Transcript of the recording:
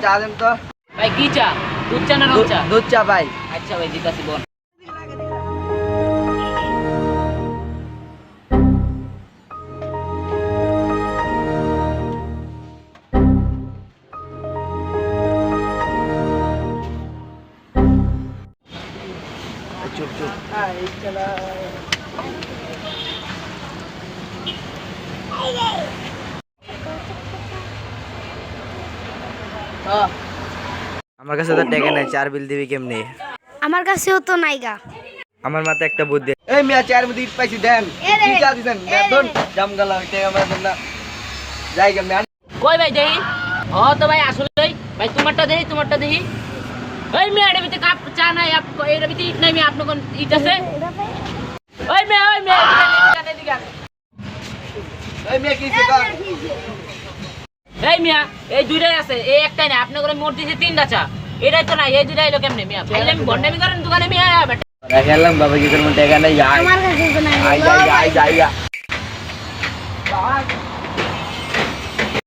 চা দেন তো ভাই কি চা? দুধ চা না রং চা? দুধ চা ভাই। আচ্ছা ভাই দিতাছি বল। চুপ চুপ। আমার কাছে তো টাকা নাই, চার বিল দিবি কেমনে? আমার কাছেও তো নাইগা। আমার মাথায় একটা বুদ্ধি। এই মিয়া চার মধ্যে ইট পাইছি দেন। কি চা দিছেন? দেন জাম গালা টাকা আমরা দেন না। যাই কেমনে? কই ভাই দেহি? ও তো ভাই আসলেই ভাই তোমারটা দেহি। ওই মেয়ে এর ভিতরে কাপ চা নাই, এর ভিতরে ইট নাই, মেয়ে আপনার কোন ইট আছে? ওই মেয়ে এদিকে। এই মিয়া কি কর? এই মিয়া এই দুইটাই আছে, এই একটাই না, আপনি করে মোট দিয়েছে তিনটা চা, এটাই তো নাই, এই দুইটাই এলো কেমনে মিয়া? খাইলে আমি বন্ডামি করেন দোকানে মিয়া? রাখালাম বাবা কি করব টাকা নাই। আমার কাছেও তো নাই। আই